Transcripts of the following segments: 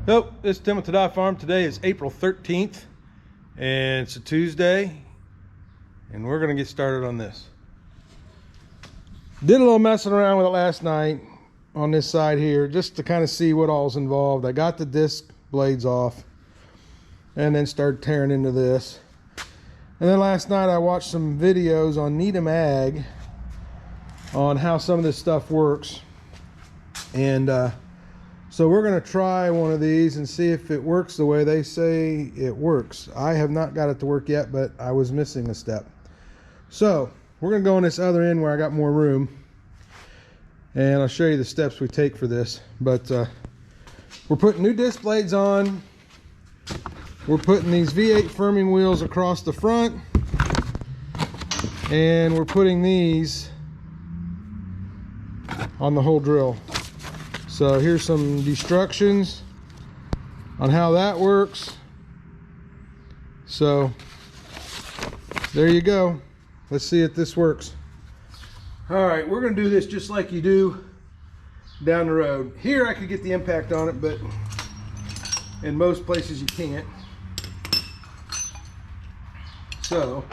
Yep, this is Tim with TAH-DAH Farm. Today is April 13th and it's a Tuesday, and we're gonna get started on this. Did a little messing around with it last night on this side here just to kind of see what all's involved. I got the disc blades off and then started tearing into this. And then last night I watched some videos on TAH-DAH on how some of this stuff works. And so we're going to try one of these and see if it works the way they say it works. I have not got it to work yet, but I was missing a step. So we're going to go on this other end where I got more room, and I'll show you the steps we take for this. But we're putting new disc blades on. We're putting these V8 firming wheels across the front, and we're putting these on the whole drill. So here's some instructions on how that works. So there you go. Let's see if this works. All right, we're gonna do this just like you do down the road. Here I could get the impact on it, but in most places you can't. So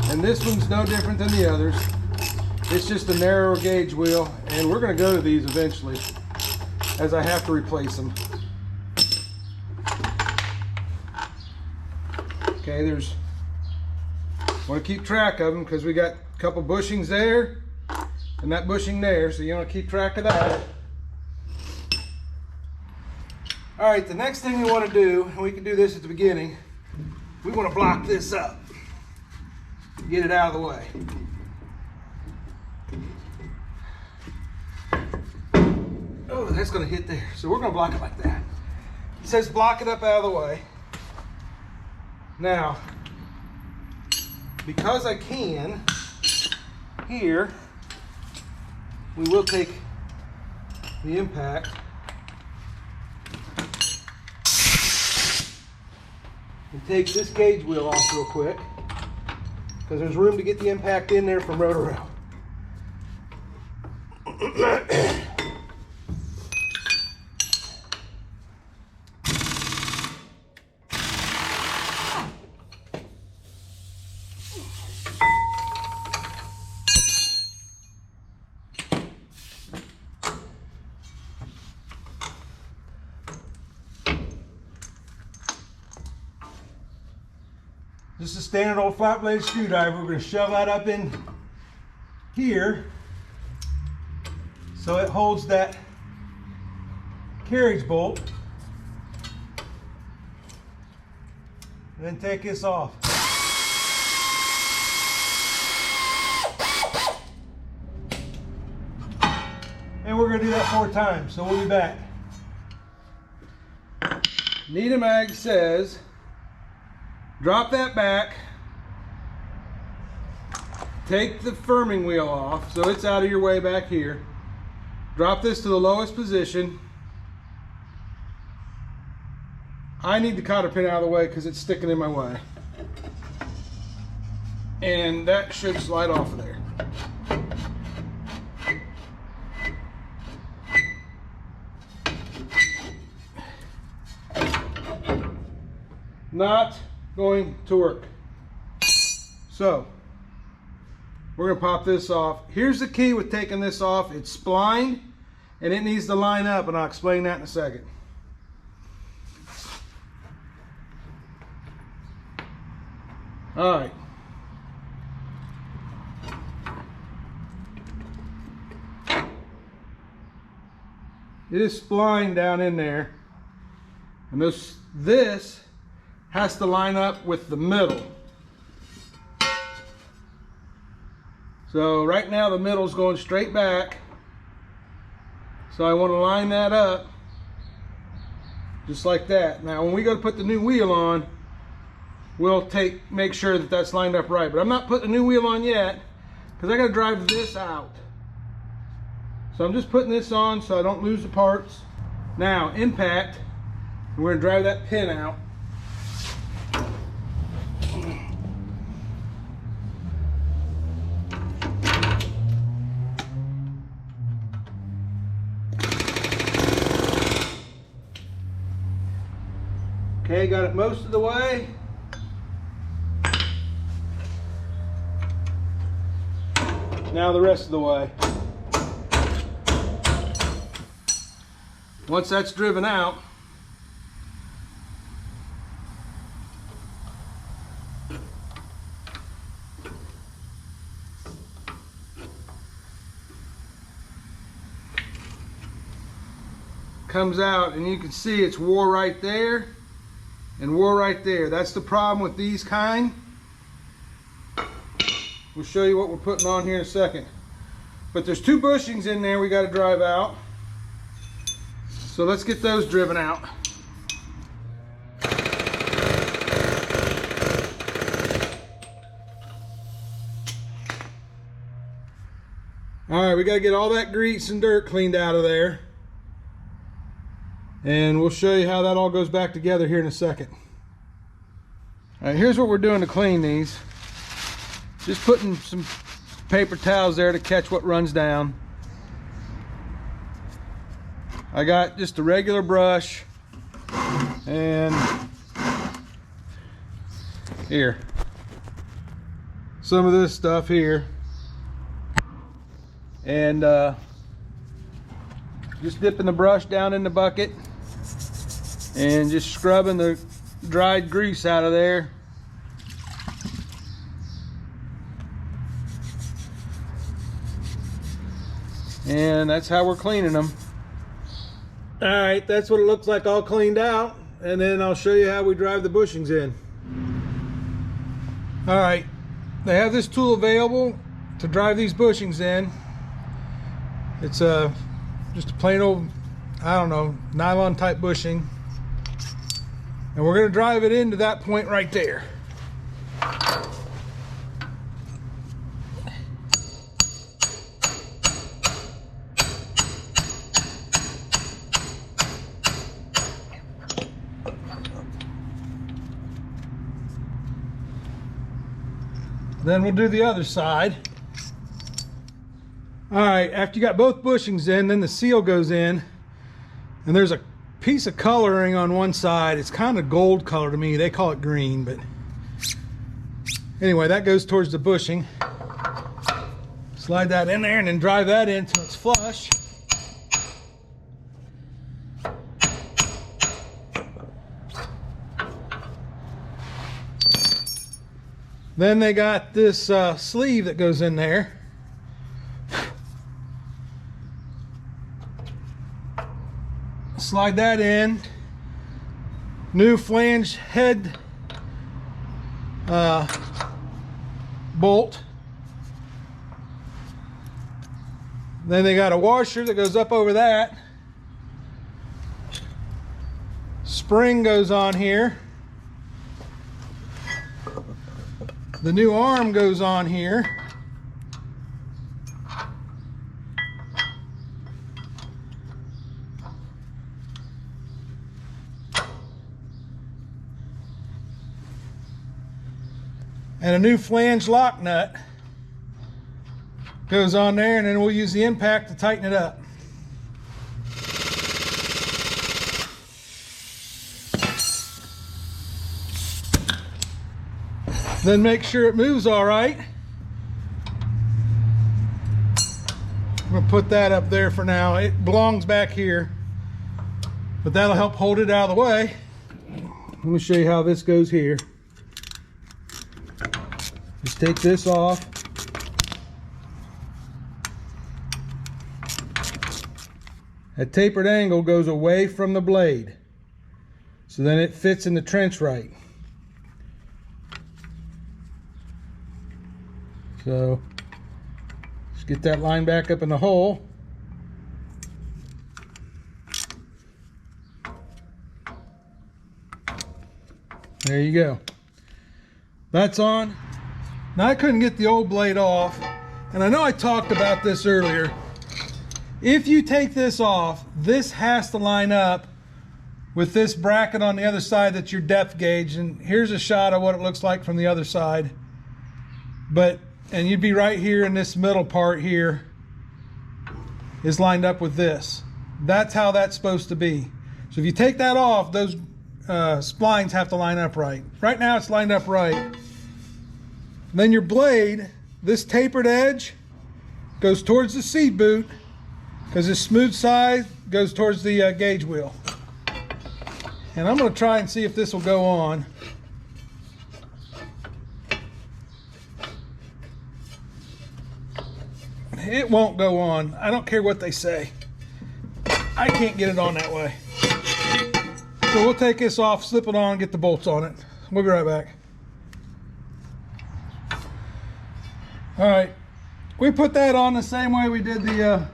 and this one's no different than the others. It's just a narrower gauge wheel, and we're going to go to these eventually as I have to replace them. Okay, want to keep track of them because we got a couple bushings there and that bushing there, so you want to keep track of that. All right, the next thing we want to do, and we can do this at the beginning, we want to block this up. Get it out of the way. Oh, that's going to hit there. So we're going to block it like that. It says block it up out of the way. Now, because I can, here, we will take the impact and take this gauge wheel off real quick, because there's room to get the impact in there from row to row. Just a standard old flat blade screwdriver. We're going to shove that up in here so it holds that carriage bolt, and then take this off. And we're going to do that 4 times, so we'll be back. TAH-DAH says drop that back, take the firming wheel off so it's out of your way back here, drop this to the lowest position. I need the cotter pin out of the way because it's sticking in my way, and that should slide off of there. Not going to work. So we're gonna pop this off. Here's the key with taking this off. It's splined and it needs to line up, and I'll explain that in a second. All right. It is splined down in there, and this has to line up with the middle. So right now the middle is going straight back, so I want to line that up just like that. Now when we go to put the new wheel on, we'll make sure that that's lined up right, but I'm not putting a new wheel on yet because I got to drive this out. So I'm just putting this on so I don't lose the parts. Now impact, we're going to drive that pin out. Okay, got it most of the way. Now the rest of the way. Once that's driven out, comes out, and you can see it's wore right there and wore right there. That's the problem with these kind. We'll show you what we're putting on here in a second. But there's 2 bushings in there we got to drive out. So let's get those driven out. All right, we got to get all that grease and dirt cleaned out of there. And we'll show you how that all goes back together here in a second. All right, here's what we're doing to clean these. Just putting some paper towels there to catch what runs down. I got just a regular brush, and here, some of this stuff here, and just dipping the brush down in the bucket and just scrubbing the dried grease out of there. And that's how we're cleaning them. All right, that's what it looks like all cleaned out. And then I'll show you how we drive the bushings in. All right, they have this tool available to drive these bushings in. It's just a plain old, I don't know, nylon type bushing. And we're gonna drive it into that point right there. Then we'll do the other side. All right, after you got both bushings in, then the seal goes in, and there's a piece of coloring on one side. It's kind of gold color to me. They call it green, but anyway, that goes towards the bushing. Slide that in there and then drive that in until it's flush. Then they got this sleeve that goes in there. Slide that in. New flange head bolt. Then they got a washer that goes up over that. Spring goes on here. The new arm goes on here. And a new flange lock nut goes on there, and then we'll use the impact to tighten it up. Then make sure it moves all right. I'm gonna put that up there for now. It belongs back here, but that'll help hold it out of the way. Let me show you how this goes here. Just take this off. That tapered angle goes away from the blade, so then it fits in the trench right. So just get that line back up in the hole. There you go. That's on. Now I couldn't get the old blade off, and I know I talked about this earlier. If you take this off, this has to line up with this bracket on the other side that's your depth gauge, and here's a shot of what it looks like from the other side. And you'd be right here in this middle part here is lined up with this. That's how that's supposed to be. So if you take that off, those splines have to line up right. Right now it's lined up right. Then your blade, this tapered edge, goes towards the seed boot, because this smooth side goes towards the gauge wheel. And I'm going to try and see if this will go on. It won't go on. I don't care what they say. I can't get it on that way. So we'll take this off, slip it on, get the bolts on it. We'll be right back. All right, we put that on the same way we did the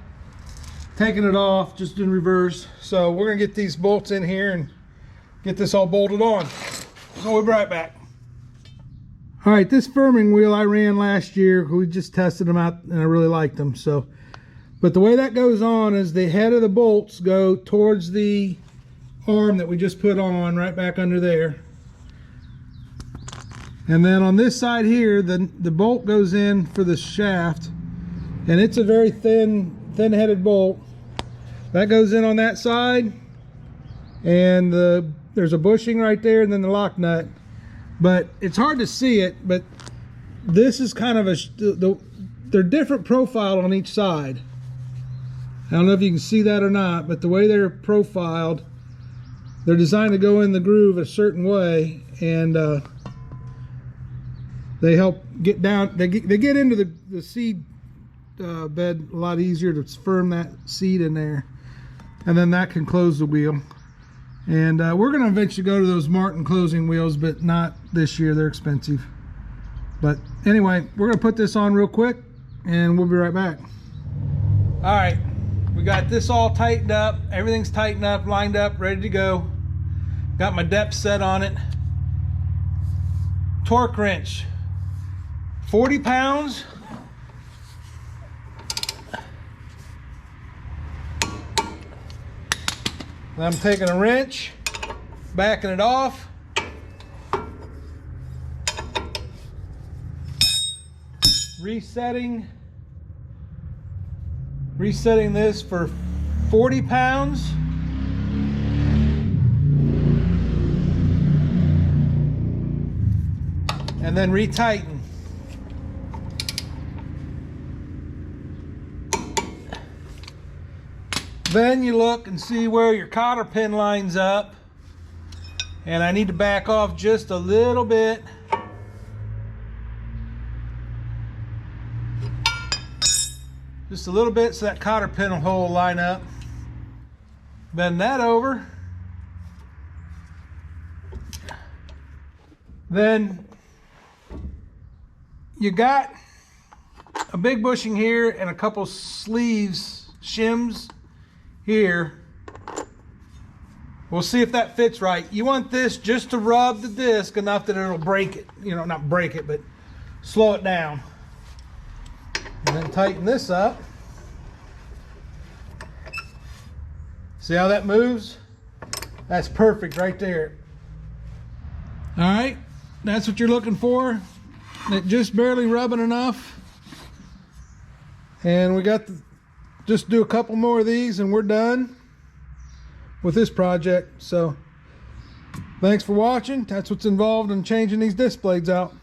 taking it off, just in reverse. So we're gonna get these bolts in here and get this all bolted on. So we'll be right back. All right, this firming wheel I ran last year. We just tested them out and I really liked them. So, but the way that goes on is the head of the bolts go towards the arm that we just put on, right back under there. And then on this side here, the bolt goes in for the shaft, and it's a very thin-headed bolt. That goes in on that side, and there's a bushing right there, and then the lock nut. But it's hard to see it, but this is kind of they're different profile on each side. I don't know if you can see that or not, but the way they're profiled, they're designed to go in the groove a certain way, and they help get down. They get into the seed bed a lot easier to firm that seed in there, and then that can close the wheel. And we're going to eventually go to those Martin closing wheels, but not this year. They're expensive. But anyway, we're going to put this on real quick, and we'll be right back. All right, we got this all tightened up. Everything's tightened up, lined up, ready to go. Got my depth set on it. Torque wrench, 40 pounds. I'm taking a wrench, backing it off. Resetting this for 40 pounds. And then retighten. Then you look and see where your cotter pin lines up. And I need to back off just a little bit. Just a little bit so that cotter pin hole will line up. Bend that over. Then you got a big bushing here and a couple sleeves, shims here. We'll see if that fits right. You want this just to rub the disc enough that it'll break it. You know, not break it, but slow it down. And then tighten this up. See how that moves? That's perfect right there. All right, that's what you're looking for. It just barely rubbing enough. And we got just do a couple more of these and we're done with this project. So thanks for watching. That's what's involved in changing these disc blades out.